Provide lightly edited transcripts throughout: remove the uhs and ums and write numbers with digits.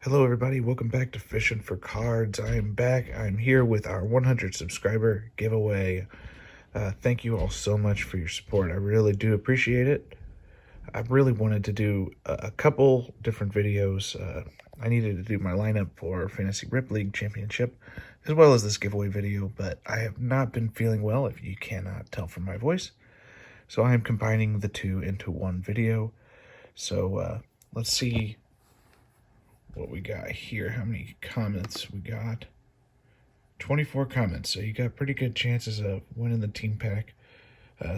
Hello everybody, welcome back to Fishing for Cards. I am back. I'm here with our 100 subscriber giveaway. Thank you all so much for your support. I really do appreciate it. I really wanted to do a couple different videos. I needed to do my lineup for Fantasy Rip League Championship, as well as this giveaway video, but I have not been feeling well, if you cannot tell from my voice. So I am combining the two into one video. So let's see what we got here. How many comments we got? 24 comments, so you got pretty good chances of winning the team pack.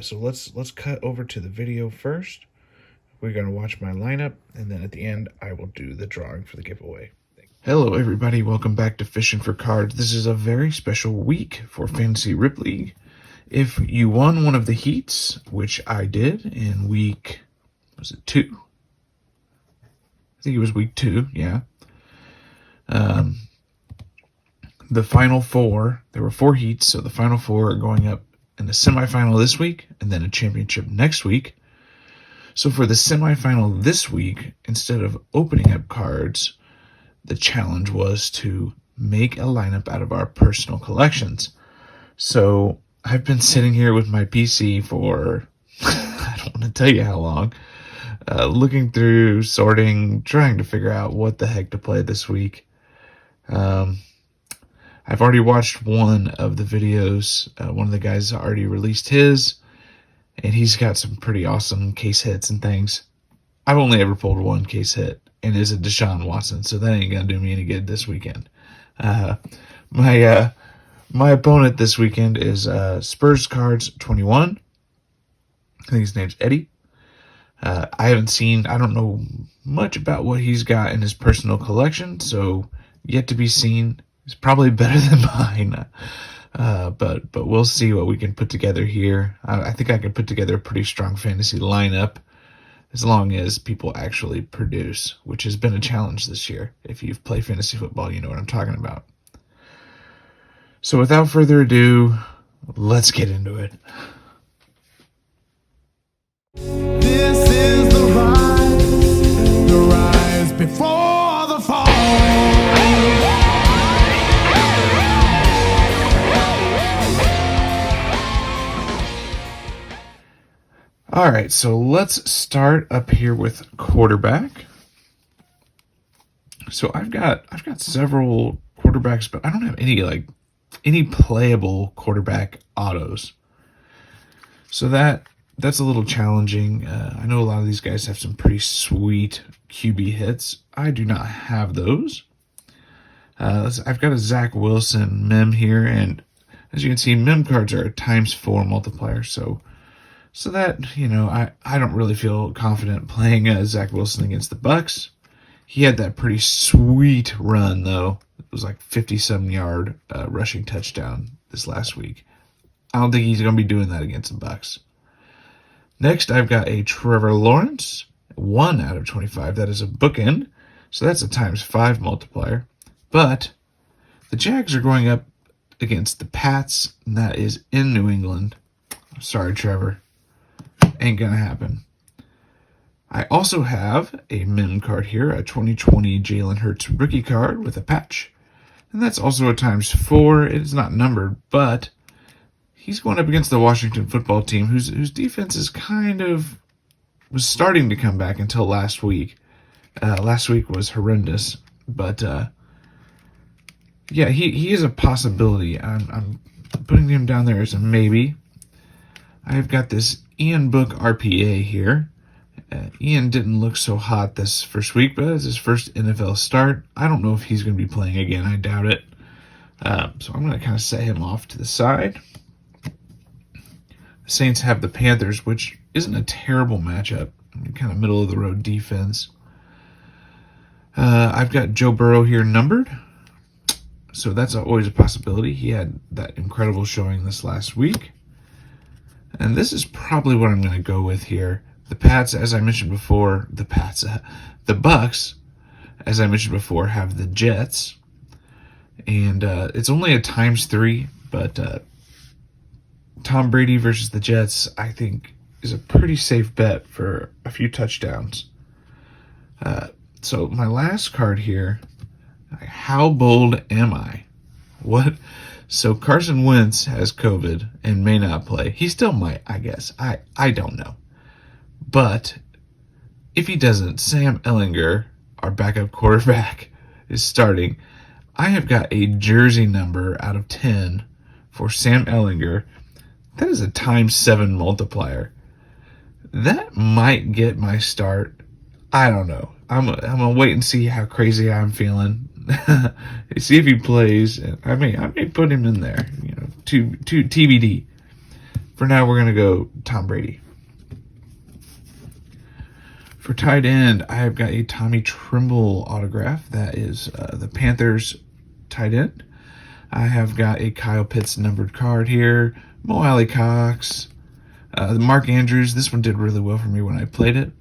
So let's cut over to the video first. We're going to watch my lineup, and then at the end I will do the drawing for the giveaway. Hello everybody, welcome back to Fishing for Cards. This is a very special week for Fantasy Rip League. If you won one of the heats, which I did in week, was it 2? I think it was week 2, yeah. The final 4, there were 4 heats, so the final 4 are going up in the semifinal this week, and then a championship next week. So for the semifinal this week, instead of opening up cards, the challenge was to make a lineup out of our personal collections. So I've been sitting here with my PC for, I don't want to tell you how long, looking through, sorting, trying to figure out what the heck to play this week. I've already watched one of the videos. One of the guys already released his, and he's got some pretty awesome case hits and things. I've only ever pulled one case hit, and it's a Deshaun Watson, so that ain't gonna do me any good this weekend. My opponent this weekend is Spurs Cards 21. I think his name's Eddie. I don't know much about what he's got in his personal collection, so yet to be seen. It's probably better than mine, but we'll see what we can put together here. I think I can put together a pretty strong fantasy lineup, as long as people actually produce, which has been a challenge this year. If you've played fantasy football, you know what I'm talking about. So without further ado, let's get into it. This is the rise before the fall. All right, so let's start up here with quarterback. So I've got several quarterbacks, but I don't have any playable quarterback autos. So that's a little challenging. I know a lot of these guys have some pretty sweet QB hits. I do not have those. I've got a Zach Wilson mem here, and as you can see, mem cards are a ×4 multiplier, so that, you know, I don't really feel confident playing Zach Wilson against the Bucks. He had that pretty sweet run, though. It was like 50-some yard rushing touchdown this last week. I don't think he's going to be doing that against the Bucks. Next, I've got a Trevor Lawrence, 1 out of 25. That is a bookend, so that's a ×5 multiplier. But the Jags are going up against the Pats, and that is in New England. Sorry, Trevor. Ain't gonna happen. I also have a mem card here, a 2020 Jalen Hurts rookie card with a patch. And that's also a ×4. It is not numbered, but he's going up against the Washington football team, whose defense is was starting to come back until last week. Last week was horrendous, but yeah, he is a possibility. I'm putting him down there as a maybe. I've got this Ian Book RPA here. Ian didn't look so hot this first week, but it's his first NFL start. I don't know if he's going to be playing again. I doubt it. So I'm going to kind of set him off to the side. The Saints have the Panthers, which isn't a terrible matchup. Kind of middle of the road defense. I've got Joe Burrow here numbered. So that's always a possibility. He had that incredible showing this last week. And this is probably what I'm going to go with here. The Pats, as I mentioned before, the Bucks, as I mentioned before, have the Jets. And it's only a ×3, but Tom Brady versus the Jets, I think, is a pretty safe bet for a few touchdowns. So my last card here Like, how bold am I? What? So Carson Wentz has COVID and may not play. He still might, I guess. I don't know. But if he doesn't, Sam Ellinger, our backup quarterback, is starting. I have got a jersey number out of 10 for Sam Ellinger. That is a ×7 multiplier. That might get my start. I don't know. I'm gonna wait and see how crazy I'm feeling. See if he plays. I may put him in there. To TBD. For now, we're gonna go Tom Brady. For tight end, I have got a Tommy Tremble autograph. That is the Panthers tight end. I have got a Kyle Pitts numbered card here. Mo Alley Cox. Mark Andrews. This one did really well for me when I played it.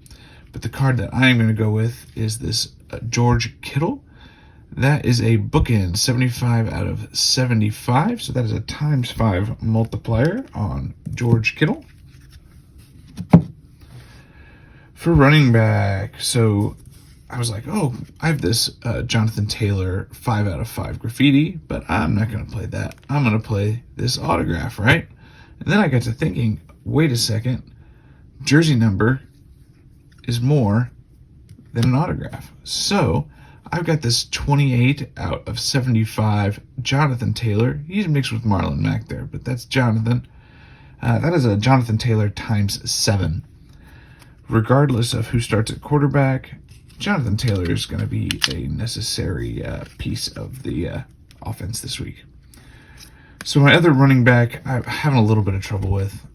But the card that I am going to go with is this George Kittle. That is a bookend, 75 out of 75. So that is a ×5 multiplier on George Kittle. For running back, so I was like, oh, I have this Jonathan Taylor 5 out of 5 graffiti, but I'm not going to play that. I'm going to play this autograph, right? And then I got to thinking, wait a second, jersey number is more than an autograph. So I've got this 28 out of 75 Jonathan Taylor. He's mixed with Marlon Mack there, but that's Jonathan. That is a Jonathan Taylor ×7. Regardless of who starts at quarterback, Jonathan Taylor is going to be a necessary piece of the offense this week. So my other running back, I'm having a little bit of trouble with.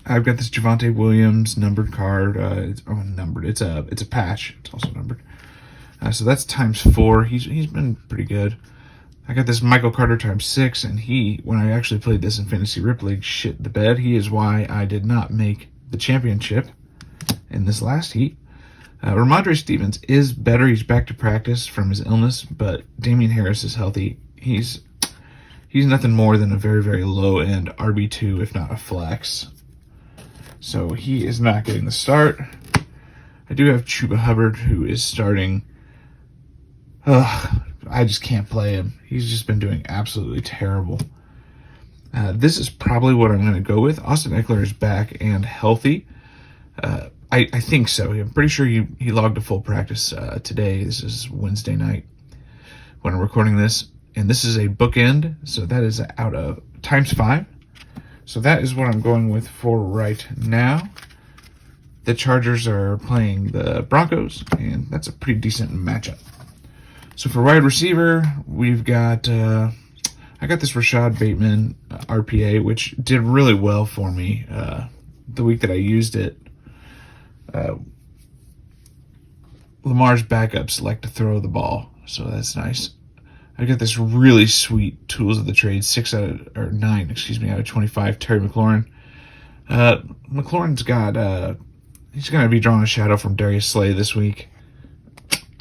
I've got this Javonte Williams numbered card. It's numbered. It's a patch. It's also numbered. So that's ×4. He's been pretty good. I got this Michael Carter ×6, and when I actually played this in Fantasy Rip League, shit the bed. He is why I did not make the championship in this last heat. Ramondre Stevens is better. He's back to practice from his illness, but Damian Harris is healthy. He's nothing more than a very, very low-end RB2, if not a flex. So he is not getting the start. I do have Chuba Hubbard, who is starting. I just can't play him. He's just been doing absolutely terrible. This is probably what I'm going to go with. Austin Eckler is back and healthy. I think so. I'm pretty sure he logged a full practice today. This is Wednesday night when I'm recording this. And this is a bookend, so that is out of ×5. So that is what I'm going with for right now. The Chargers are playing the Broncos, and that's a pretty decent matchup. So for wide receiver, we've got I got this Rashad Bateman RPA, which did really well for me the week that I used it. Lamar's backups like to throw the ball, so that's nice. I got this really sweet Tools of the Trade 9 out of 25 Terry McLaurin. McLaurin's got he's going to be drawing a shadow from Darius Slay this week.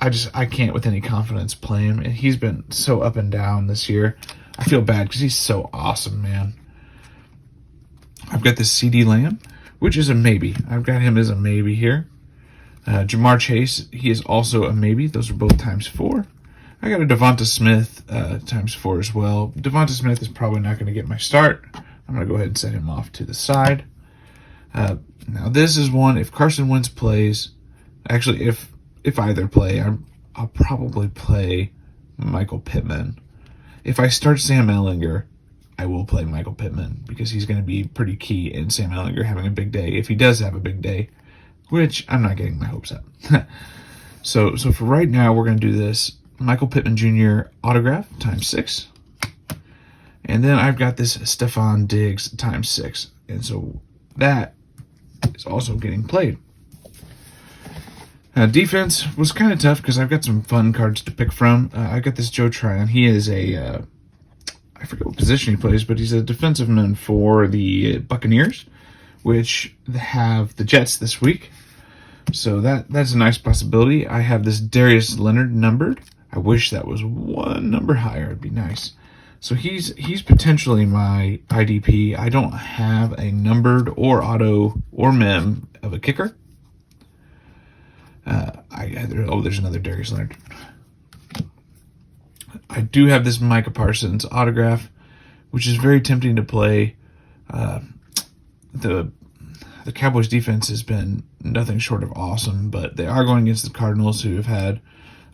I can't with any confidence play him, and he's been so up and down this year. I feel bad because he's so awesome, man. I've got this CD Lamb, which is a maybe. I've got him as a maybe here. Jamar Chase, he is also a maybe. Those are both ×4. I got a Devonta Smith ×4 as well. Devonta Smith is probably not going to get my start. I'm going to go ahead and set him off to the side. Now this is one, if Carson Wentz plays, actually if either play, I'll probably play Michael Pittman. If I start Sam Ellinger, I will play Michael Pittman because he's going to be pretty key in Sam Ellinger having a big day. If he does have a big day, which I'm not getting my hopes up. So for right now, we're going to do this Michael Pittman Jr. autograph ×6. And then I've got this Stephon Diggs ×6. And so that is also getting played. Defense was kind of tough because I've got some fun cards to pick from. I got this Joe Tryon. He is I forget what position he plays, but he's a defensive man for the Buccaneers, which have the Jets this week. So that's a nice possibility. I have this Darius Leonard numbered. I wish that was one number higher. It'd be nice. So he's potentially my IDP. I don't have a numbered or auto or mem of a kicker. There's another Darius Leonard. I do have this Micah Parsons autograph, which is very tempting to play. The Cowboys defense has been nothing short of awesome, but they are going against the Cardinals, who have had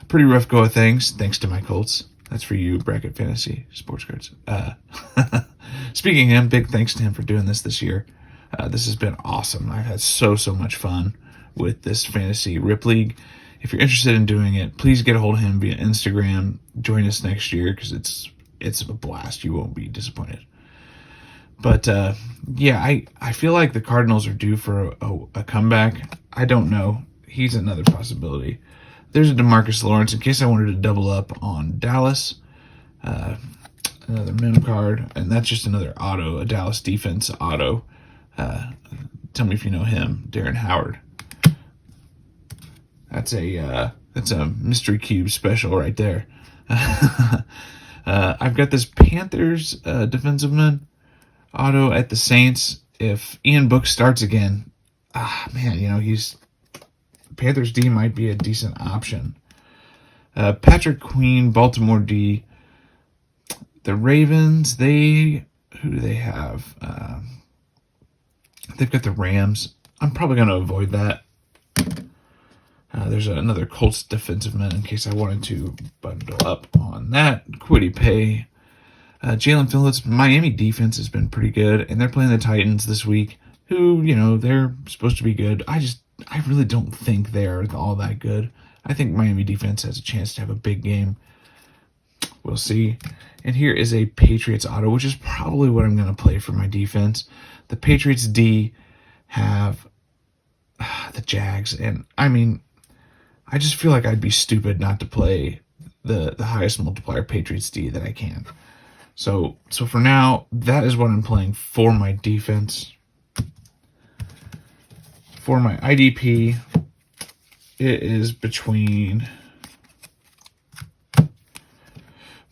a pretty rough go of things, thanks to my Colts. That's for you, Bracket Fantasy Sports Cards. Speaking of him, big thanks to him for doing this year. This has been awesome. I've had so much fun with this fantasy rip league. If you're interested in doing it, please get a hold of him via Instagram. Join us next year because it's a blast. You won't be disappointed. But yeah, I feel like the Cardinals are due for a comeback. I don't know. He's another possibility. There's a DeMarcus Lawrence in case I wanted to double up on Dallas. Another mem card, and that's just another auto, a Dallas defense auto. Tell me if you know him, Darren Howard. That's a mystery cube special right there. I've got this Panthers defensive man auto at the Saints. If Ian Book starts again, man, he's Panthers D might be a decent option. Patrick Queen, Baltimore D. The Ravens, who do they have? They've got the Rams. I'm probably going to avoid that. There's another Colts defensive man in case I wanted to bundle up on that. Quiddy Pay. Jalen Phillips, Miami defense has been pretty good, and they're playing the Titans this week, who, they're supposed to be good. I really don't think they're all that good. I think Miami defense has a chance to have a big game. We'll see. And here is a Patriots auto, which is probably what I'm going to play for my defense. The Patriots D have the Jags, and I just feel like I'd be stupid not to play the highest multiplier Patriots D that I can. So for now, that is what I'm playing for my defense. For my IDP, it is between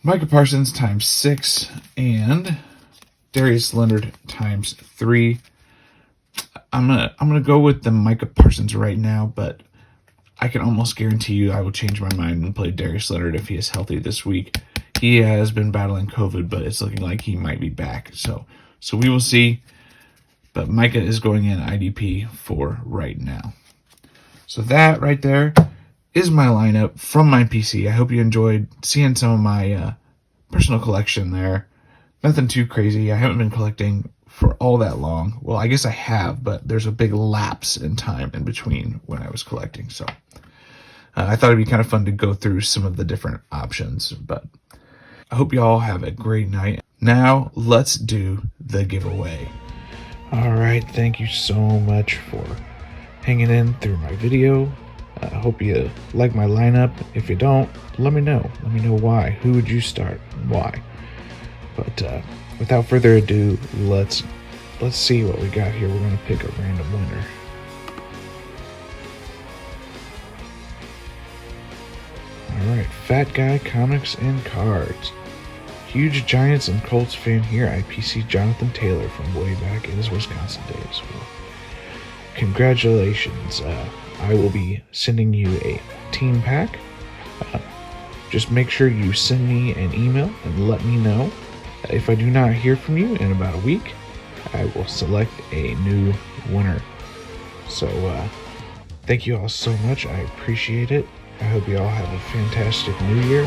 Micah Parsons times 6 and Darius Leonard times 3. I'm gonna go with the Micah Parsons right now, but I can almost guarantee you I will change my mind and play Darius Leonard if he is healthy this week. He has been battling COVID, but it's looking like he might be back. So we will see. But Micah is going in IDP for right now. So that right there is my lineup from my PC. I hope you enjoyed seeing some of my personal collection there. Nothing too crazy. I haven't been collecting for all that long. Well, I guess I have, but there's a big lapse in time in between when I was collecting. So I thought it'd be kind of fun to go through some of the different options. But I hope you all have a great night. Now, let's do the giveaway. All right, thank you so much for hanging in through my video. I hope you like my lineup. If you don't, let me know. Let me know why. Who would you start? Why? But without further ado, let's see what we got here. We're going to pick a random winner. All right, Fat Guy Comics and Cards. Huge Giants and Colts fan here. IPC Jonathan Taylor from way back in his Wisconsin days. Well, congratulations. I will be sending you a team pack. Just make sure you send me an email and let me know. If I do not hear from you in about a week, I will select a new winner. So, thank you all so much. I appreciate it. I hope you all have a fantastic new year.